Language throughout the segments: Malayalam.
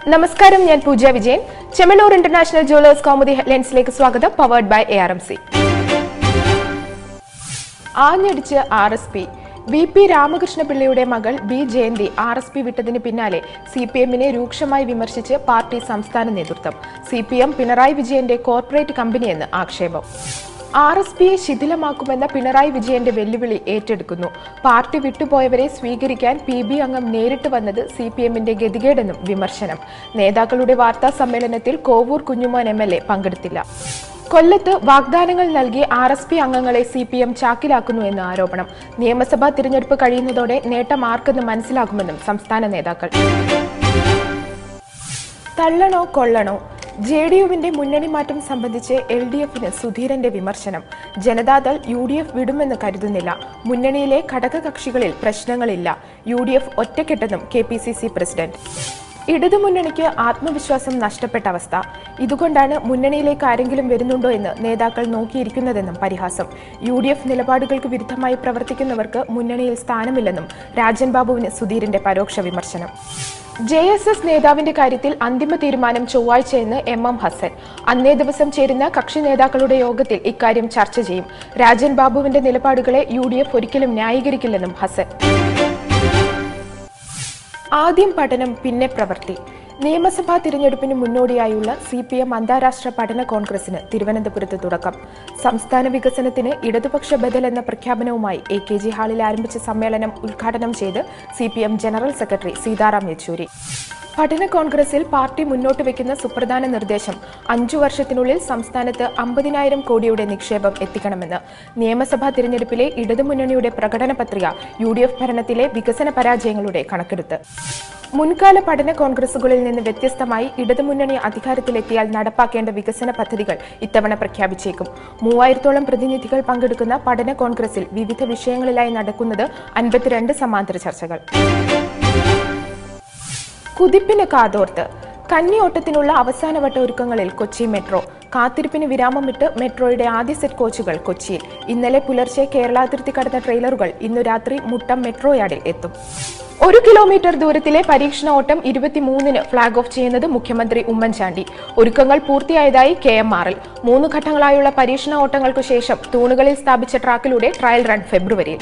നമസ്കാരം, ഞാൻ പൂജ വിജയൻ. ചെമ്മണ്ണൂർ ഇന്റർനാഷണൽ ജുവലേഴ്സ് കൗമുദി ഹെഡ്ലൈൻസിലേക്ക് സ്വാഗതം. Powered by ARMC. ആഞ്ഞടിച്ച് RSP. VP രാമകൃഷ്ണപിള്ളയുടെ മകൾ B ജയന്തി RSP വിട്ടതിന് പിന്നാലെ CPM-നെ രൂക്ഷമായി വിമർശിച്ച് പാർട്ടി സംസ്ഥാന നേതൃത്വം. CPM പിണറായി വിജയന്റെ കോർപ്പറേറ്റ് കമ്പനിയെന്ന് ആക്ഷേപം. RSPയെ ശിഥിലമാക്കുമെന്ന പിണറായി വിജയന്റെ വെല്ലുവിളി ഏറ്റെടുക്കുന്നു. പാർട്ടി വിട്ടുപോയവരെ സ്വീകരിക്കാൻ PB അംഗം നേരിട്ട് വന്നത് CPM-ന്റെ ഗതികേടെന്നും വിമർശനം. നേതാക്കളുടെ വാർത്താ സമ്മേളനത്തിൽ കോവൂർ കുഞ്ഞുമോൻ MLA പങ്കെടുത്തില്ല. കൊല്ലത്ത് വാഗ്ദാനങ്ങൾ നൽകി RSP അംഗങ്ങളെ CPM ചാക്കിലാക്കുന്നു എന്ന ആരോപണം. നിയമസഭാ തിരഞ്ഞെടുപ്പ് കഴിയുന്നതോടെ നേട്ടം ആർക്കെന്ന് മനസ്സിലാകുമെന്നും സംസ്ഥാന നേതാക്കൾ. തള്ളണോ കൊള്ളണോ? JDU-വിന്റെ മുന്നണി മാറ്റം സംബന്ധിച്ച് LDF-ന് സുധീരന്റെ വിമർശനം. ജനതാദൾ UDF വിടുമെന്ന് കരുതുന്നില്ല. മുന്നണിയിലെ ഘടകകക്ഷികളിൽ പ്രശ്നങ്ങളില്ല. UDF ഒറ്റക്കെട്ടെന്നും KPCC പ്രസിഡന്റ്. ഇടതുമുന്നണിക്ക് ആത്മവിശ്വാസം നഷ്ടപ്പെട്ട അവസ്ഥ. ഇതുകൊണ്ടാണ് മുന്നണിയിലേക്ക് ആരെങ്കിലും വരുന്നുണ്ടോ എന്ന് നേതാക്കൾ നോക്കിയിരിക്കുന്നതെന്നും പരിഹാസം. UDF നിലപാടുകൾക്ക് വിരുദ്ധമായി പ്രവർത്തിക്കുന്നവർക്ക് മുന്നണിയിൽ സ്ഥാനമില്ലെന്നും രാജൻ ബാബുവിന് സുധീരന്റെ പരോക്ഷ വിമർശനം. JSS നേതാവിന്റെ കാര്യത്തിൽ അന്തിമ തീരുമാനം ചൊവ്വാഴ്ചയെന്ന് MM ഹസൻ. അന്നേ ദിവസം ചേരുന്ന കക്ഷി നേതാക്കളുടെ യോഗത്തിൽ ഇക്കാര്യം ചർച്ച ചെയ്യും. രാജൻ ബാബുവിന്റെ നിലപാടുകളെ UDF ഒരിക്കലും ന്യായീകരിക്കില്ലെന്നും ഹസൻ. ആദ്യം പഠനം പിന്നെ പ്രവൃത്തി. നിയമസഭാ തിരഞ്ഞെടുപ്പിന് മുന്നോടിയായുള്ള CPM അന്താരാഷ്ട്ര പഠന കോൺഗ്രസിന് തിരുവനന്തപുരത്ത് തുടക്കം. സംസ്ഥാന വികസനത്തിന് ഇടതുപക്ഷ ബദൽ എന്ന പ്രഖ്യാപനവുമായി AKG ഹാളിൽ ആരംഭിച്ച സമ്മേളനം ഉദ്ഘാടനം ചെയ്ത് CPM general secretary Sitaram Yechury. പഠന കോൺഗ്രസിൽ പാർട്ടി മുന്നോട്ട് വയ്ക്കുന്ന സുപ്രധാന നിർദ്ദേശം 5 വർഷത്തിനുള്ളിൽ സംസ്ഥാനത്ത് 50,000 കോടിയുടെ നിക്ഷേപം എത്തിക്കണമെന്ന്. നിയമസഭാ തിരഞ്ഞെടുപ്പിലെ ഇടതുമുന്നണിയുടെ പ്രകടന പത്രിക UDF ഭരണത്തിലെ വികസന പരാജയങ്ങളുടെ കണക്കെടുത്ത്. മുൻകാല പഠന കോൺഗ്രസുകളിൽ നിന്ന് വ്യത്യസ്തമായി ഇടതുമുന്നണി അധികാരത്തിലെത്തിയാൽ നടപ്പാക്കേണ്ട വികസന പദ്ധതികൾ ഇത്തവണ പ്രഖ്യാപിച്ചേക്കും. 3000-ഓളം പ്രതിനിധികൾ പങ്കെടുക്കുന്ന പഠന കോൺഗ്രസിൽ വിവിധ വിഷയങ്ങളിലായി നടക്കുന്നത് 52 സമാന്തര ചർച്ചകൾ. കുതിപ്പിന് കാതോർത്ത്. കന്നിയോട്ടത്തിനുള്ള അവസാനവട്ട ഒരുക്കങ്ങളിൽ കൊച്ചി മെട്രോ. കാത്തിരിപ്പിന് വിരാമമിട്ട് മെട്രോയുടെ ആദ്യ സെറ്റ് കോച്ചുകൾ കൊച്ചിയിൽ. ഇന്നലെ പുലർച്ചെ കേരള അതിർത്തി കടന്ന ട്രെയിലറുകൾ ഇന്നു രാത്രി മുട്ടം മെട്രോ യാർഡിൽ എത്തും. 1 കിലോമീറ്റർ ദൂരത്തിലെ പരീക്ഷണ ഓട്ടം 23-ന് ഫ്ളാഗ് ഓഫ് ചെയ്യുന്നത് മുഖ്യമന്ത്രി ഉമ്മൻചാണ്ടി. ഒരുക്കങ്ങൾ പൂർത്തിയായതായി KMRL. 3 ഘട്ടങ്ങളായുള്ള പരീക്ഷണ ഓട്ടങ്ങൾക്കു ശേഷം തൂണുകളിൽ സ്ഥാപിച്ച ട്രാക്കിലൂടെ ട്രയൽ റൺ ഫെബ്രുവരിയിൽ.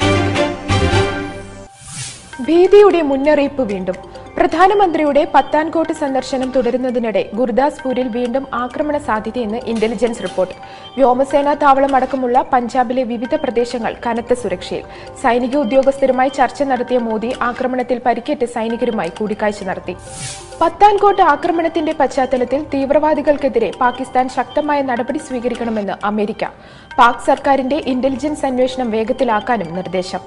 ഭീതിയുടെ മുന്നറിയിപ്പ് വീണ്ടും. പ്രധാനമന്ത്രിയുടെ പത്താൻകോട്ട് സന്ദർശനം തുടരുന്നതിനിടെ ഗുർദാസ്പൂരിൽ വീണ്ടും ആക്രമണ സാധ്യതയെന്ന് ഇന്റലിജൻസ് റിപ്പോർട്ട്. വ്യോമസേനാ താവളം അടക്കമുള്ള പഞ്ചാബിലെ വിവിധ പ്രദേശങ്ങൾ കനത്ത സുരക്ഷയിൽ. സൈനിക ഉദ്യോഗസ്ഥരുമായി ചർച്ച നടത്തിയ മോദി ആക്രമണത്തിൽ പരിക്കേറ്റ സൈനികരുമായി കൂടിക്കാഴ്ച നടത്തി. പത്താൻകോട്ട് ആക്രമണത്തിന്റെ പശ്ചാത്തലത്തിൽ തീവ്രവാദികൾക്കെതിരെ പാകിസ്ഥാൻ ശക്തമായ നടപടി സ്വീകരിക്കണമെന്ന് അമേരിക്ക. പാക് സർക്കാരിന്റെ ഇന്റലിജൻസ് അന്വേഷണം വേഗത്തിലാക്കാനും നിർദ്ദേശം.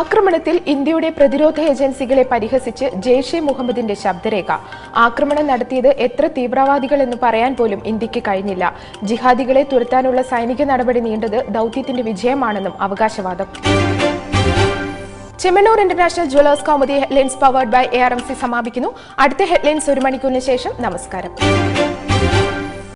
ആക്രമണത്തിൽ ഇന്ത്യയുടെ പ്രതിരോധ ഏജൻസികളെ പരിഹസിച്ച് ജെയ്ഷെ മുഹമ്മദിന്റെ ശബ്ദരേഖ. ആക്രമണം നടത്തിയത് എത്ര തീവ്രവാദികൾ എന്ന് പറയാൻ പോലും ഇന്ത്യക്ക് കഴിഞ്ഞില്ല. ജിഹാദികളെ തുരത്താനുള്ള സൈനിക നടപടി നീണ്ടത് ദൌത്യത്തിന്റെ വിജയമാണെന്നും അവകാശവാദം. Chemmanur international jewellers Kaumudi headlines powered by ARMC സമാപിക്കുന്നു. അടുത്ത ഹെഡ്ലൈൻസ് 1 മണിക്കൂറിന് ശേഷം. നമസ്കാരം.